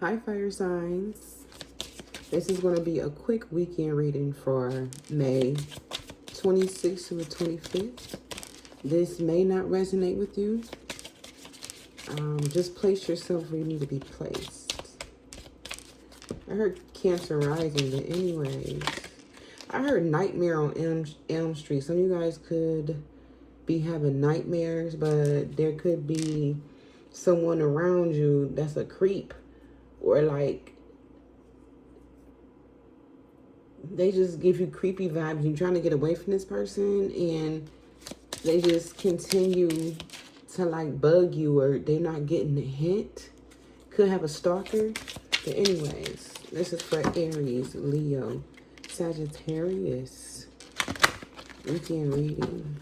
Hi, fire signs. This is going to be a quick weekend reading for May 26th to the 25th. This may not resonate with you. Just place yourself where you need to be placed. I heard Cancer rising, but anyways, I heard nightmare on Elm Street. Some of you guys could be having nightmares, but there could be someone around you that's a creep, or like they just give you creepy vibes. You're trying to get away from this person and they just continue to like bug you, or they're not getting the hint. Could have a stalker. But anyways, this is for Aries, Leo, Sagittarius. Weekend reading.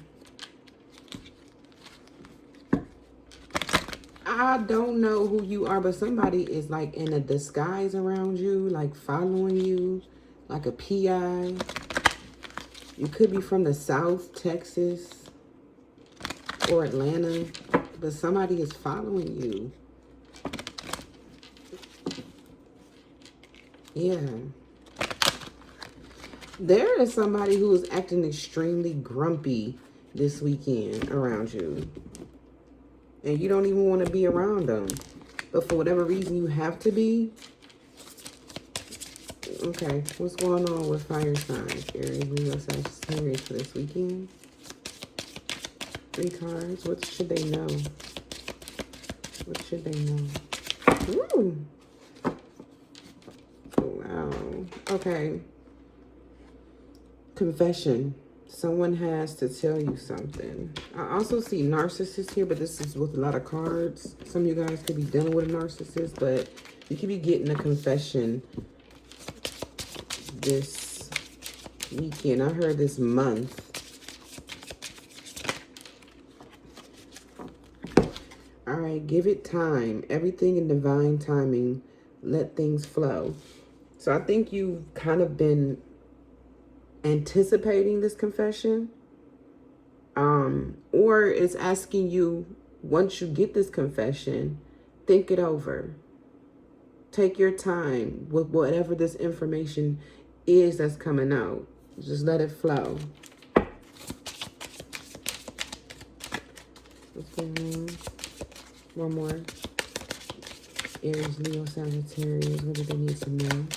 I don't know who you are, but somebody is like in a disguise around you, like following you, like a PI. You could be from the South, Texas, or Atlanta, but somebody is following you. Yeah. There is somebody who is acting extremely grumpy this weekend around you. And you don't even want to be around them. But for whatever reason, you have to be. Okay, what's going on with fire signs? Aries, Leo, Sagittarius for this weekend. 3 cards. What should they know? What should they know? Ooh. Wow. Okay. Confession. Someone has to tell you something. I also see narcissists here, but this is with a lot of cards. Some of you guys could be dealing with a narcissist, but you could be getting a confession this weekend. I heard this month. All right, give it time. Everything in divine timing. Let things flow. So I think you've kind of been anticipating this confession, or it's asking you, once you get this confession, think it over. Take your time with whatever this information is that's coming out. Just let it flow. What's going on? One more. Aries, Leo, Sagittarius. What do they need to know?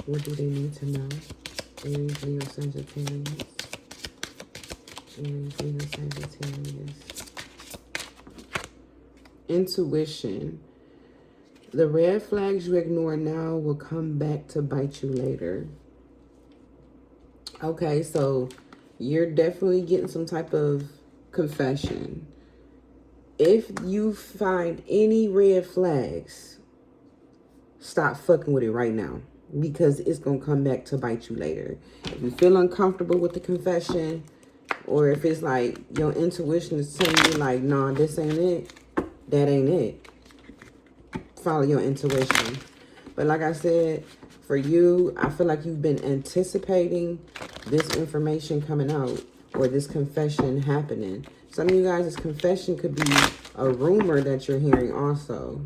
What do they need to know? Aries, Leo, Sagittarius. Aries, Leo, Sagittarius. Intuition. The red flags you ignore now will come back to bite you later. Okay, so you're definitely getting some type of confession. If you find any red flags, stop fucking with it right now, because it's going to come back to bite you later. If you feel uncomfortable with the confession, or if it's like your intuition is telling you like, nah, this ain't it, that ain't it, follow your intuition. But like I said, for you, I feel like you've been anticipating this information coming out, or this confession happening. Some of you guys, this confession could be a rumor that you're hearing also.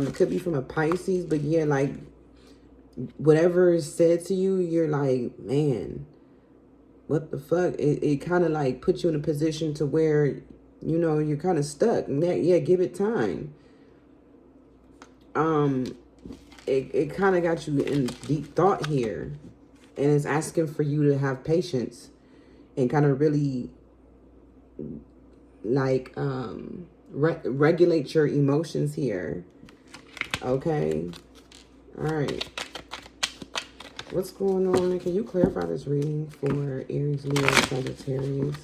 It could be from a Pisces, but yeah, like whatever is said to you, you're like, man, what the fuck? It kind of like puts you in a position to where, you know, you're kind of stuck. Yeah, give it time. It kind of got you in deep thought here, and it's asking for you to have patience and kind of really like regulate your emotions here. Okay. All right. What's going on? Can you clarify this reading for Aries, Leo, Sagittarius?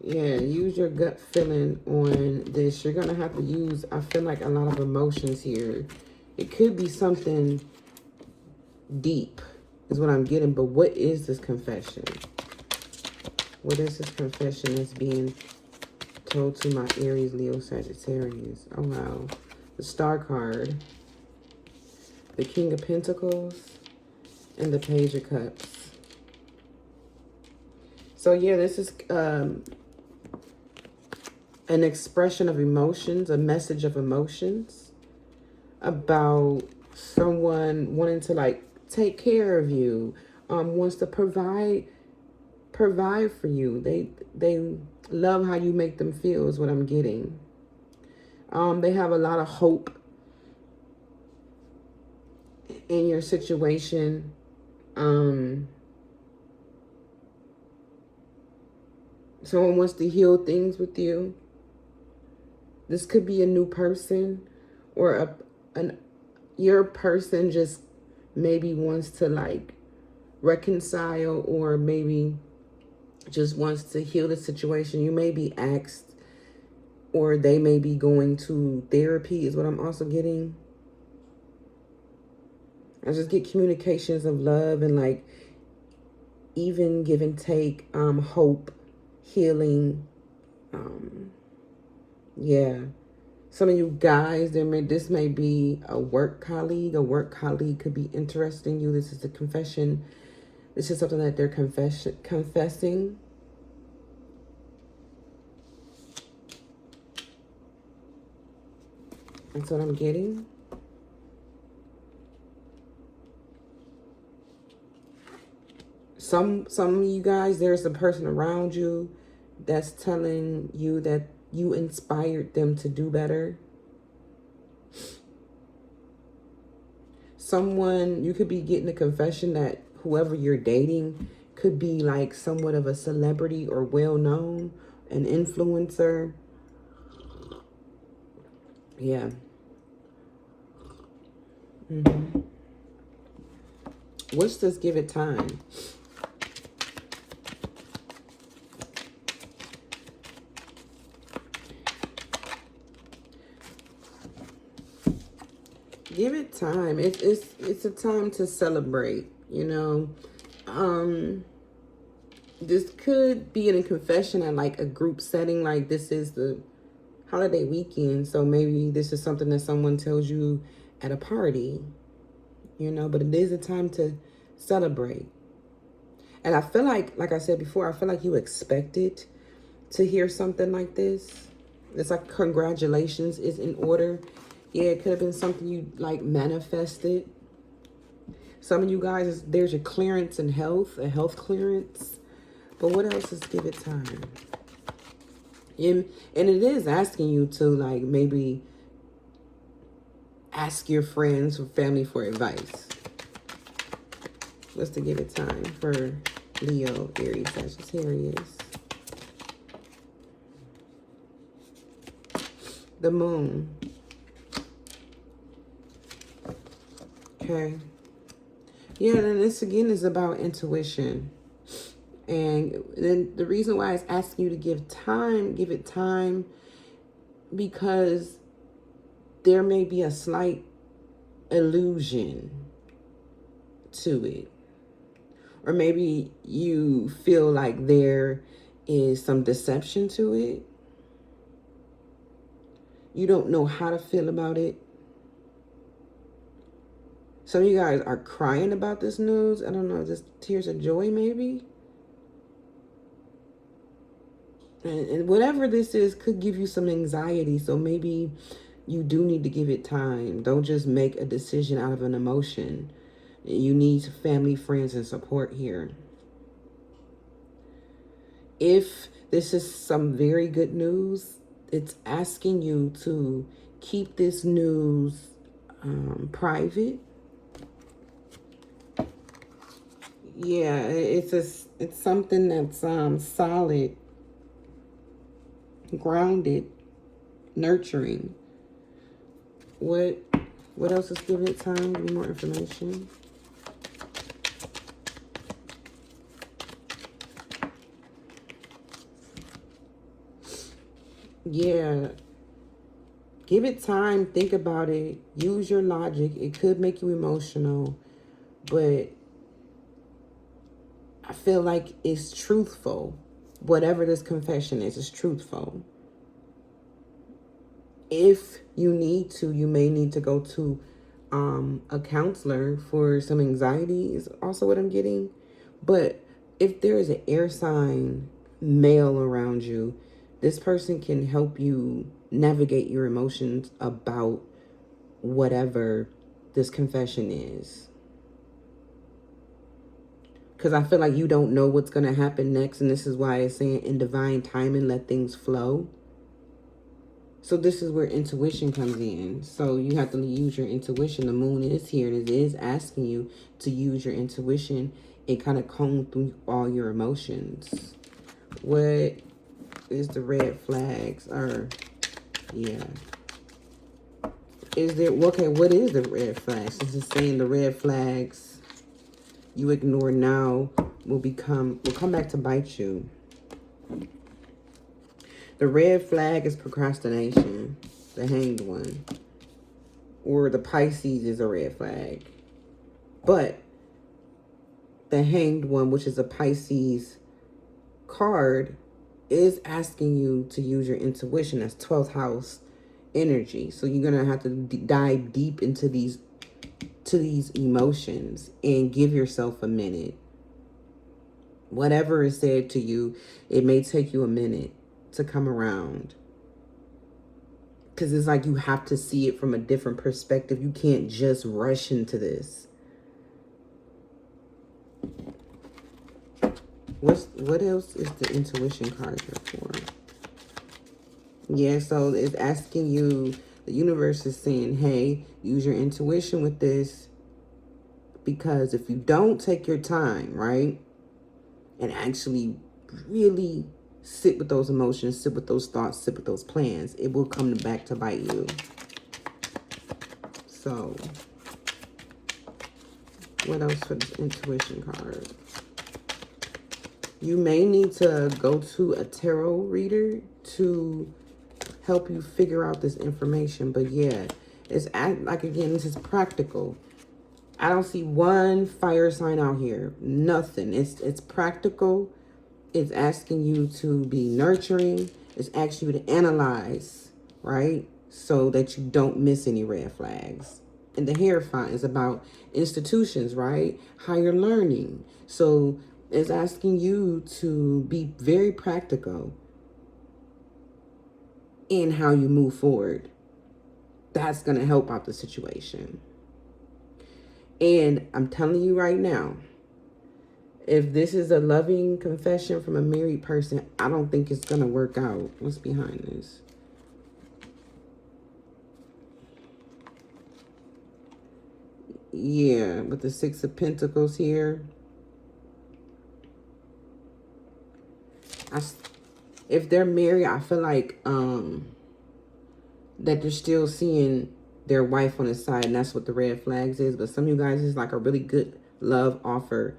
Yeah, use your gut feeling on this. You're going to have to use, I feel like, a lot of emotions here. It could be something deep is what I'm getting. But what is this confession? What is this confession that's being told to my Aries, Leo, Sagittarius? Oh, wow. The Star card. The King of Pentacles. And the Page of Cups. So yeah, this is an expression of emotions, a message of emotions about someone wanting to like take care of you, wants to provide for you. They love how you make them feel is what I'm getting. They have a lot of hope in your situation. Someone wants to heal things with you. This could be a new person, or your person just maybe wants to like reconcile, or maybe just wants to heal the situation. You may be asked, or they may be going to therapy is what I'm also getting. I just get communications of love and like even give and take, hope, healing. Yeah. Some of you guys, this may be a work colleague. A work colleague could be interesting you. This is a confession. This is something that they're confessing. That's what I'm getting. Some of you guys, there's a person around you that's telling you that you inspired them to do better. Someone, you could be getting a confession that whoever you're dating could be like somewhat of a celebrity or well-known, an influencer. Yeah. What's this? Give it time. Give it time. It's a time to celebrate, you know. This could be in a confession at like a group setting, like this is the holiday weekend, so maybe this is something that someone tells you at a party, you know, but it is a time to celebrate. And I feel like I said before, I feel like you expected to hear something like this. It's like congratulations is in order. Yeah, it could have been something you like manifested. Some of you guys, there's a clearance in health, a health clearance. But what else is give it time? And it is asking you to like maybe ask your friends or family for advice. What's to give it time for Leo, Aries, Sagittarius? The moon. Okay. Yeah, then this again is about intuition. And then the reason why it's asking you to give it time, because there may be a slight illusion to it. Or maybe you feel like there is some deception to it. You don't know how to feel about it. Some of you guys are crying about this news. I don't know, just tears of joy maybe. And whatever this is could give you some anxiety. So maybe you do need to give it time. Don't just make a decision out of an emotion. You need family, friends, and support here. If this is some very good news, it's asking you to keep this news private. Yeah, it's something that's solid, grounded, nurturing. What else is giving it time? Give me more information. Yeah. Give it time. Think about it. Use your logic. It could make you emotional, but I feel like it's truthful. Whatever this confession is, it's truthful. If you need to, you may need to go to a counselor for some anxiety is also what I'm getting. But if there is an air sign male around you, this person can help you navigate your emotions about whatever this confession is. Because I feel like you don't know what's going to happen next. And this is why it's saying in divine timing, let things flow. So this is where intuition comes in. So you have to use your intuition. The moon is here. And it is asking you to use your intuition and kind of comb through all your emotions. What is the red flags? Or, yeah. Is there, okay, what is the red flags? Is it saying the red flags you ignore now will come back to bite you? The red flag is procrastination, the Hanged One. Or the Pisces is a red flag. But the Hanged One, which is a Pisces card, is asking you to use your intuition. That's 12th house energy. So you're going to have to dive deep into these emotions and give yourself a minute. Whatever is said to you, it may take you a minute to come around. Because it's like you have to see it from a different perspective. You can't just rush into this. What else is the intuition card here for? Yeah, so it's asking you, the universe is saying, hey, use your intuition with this. Because if you don't take your time, right, and actually really sit with those emotions, sit with those thoughts, sit with those plans, it will come back to bite you. So, what else for this intuition card? You may need to go to a tarot reader to help you figure out this information. But yeah, it's like, again, this is practical. I don't see one fire sign out here. Nothing. It's practical. It's asking you to be nurturing. It's asking you to analyze, right? So that you don't miss any red flags. And the Hierophant is about institutions, right? Higher learning. So it's asking you to be very practical in how you move forward. That's going to help out the situation. And I'm telling you right now, if this is a loving confession from a married person, I don't think it's going to work out. What's behind this? Yeah, with the Six of Pentacles here. If they're married, I feel like that they're still seeing their wife on the side, and that's what the red flags is. But some of you guys is like a really good love offer.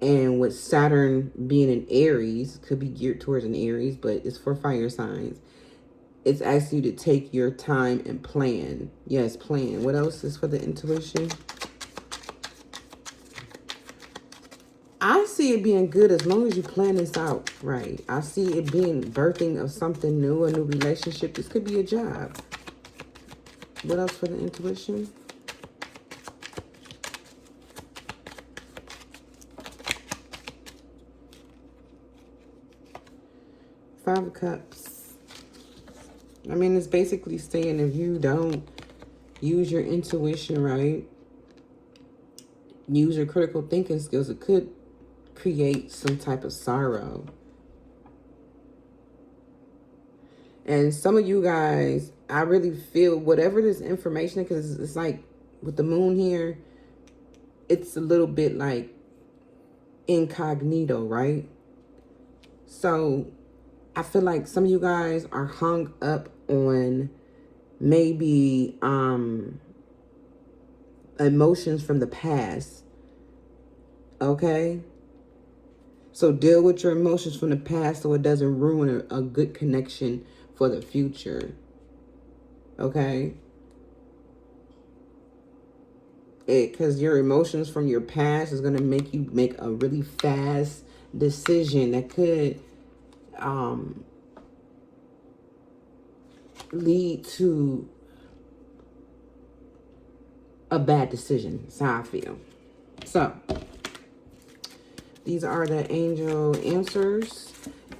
And with Saturn being in Aries, could be geared towards an Aries, but it's for fire signs. It's asking you to take your time and plan. Yes, plan. What else is for the intuition? I see it being good as long as you plan this out right. I see it being birthing of something new, a new relationship. This could be a job. What else for the intuition? Five of Cups. I mean, it's basically saying if you don't use your intuition right, use your critical thinking skills, it could create some type of sorrow. And some of you guys, I really feel whatever this information, because it's like with the moon here, it's a little bit like incognito, right? So I feel like some of you guys are hung up on maybe emotions from the past. Okay? So deal with your emotions from the past so it doesn't ruin a good connection for the future. Okay? Because your emotions from your past is going to make you make a really fast decision that could lead to a bad decision. That's how I feel. So, These are the angel answers.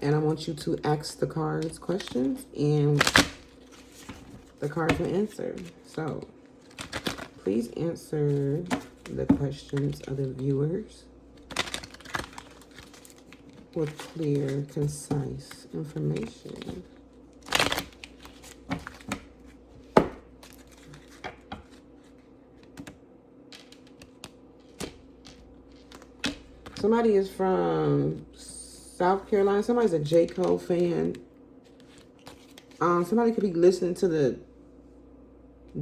And I want you to ask the cards questions and the cards will answer. So please answer the questions of the viewers with clear, concise information. Somebody is from South Carolina. Somebody's a J. Cole fan. Somebody could be listening to the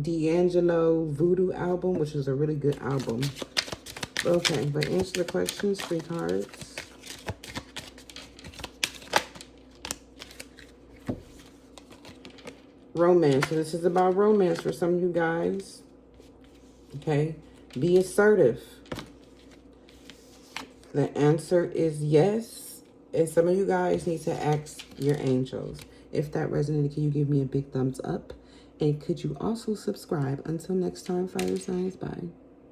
D'Angelo Voodoo album, which is a really good album. Okay, but answer the questions, 3 cards. Romance. So this is about romance for some of you guys. Okay. Be assertive. The answer is yes. And some of you guys need to ask your angels. If that resonated, can you give me a big thumbs up? And could you also subscribe? Until next time, fire signs. Bye.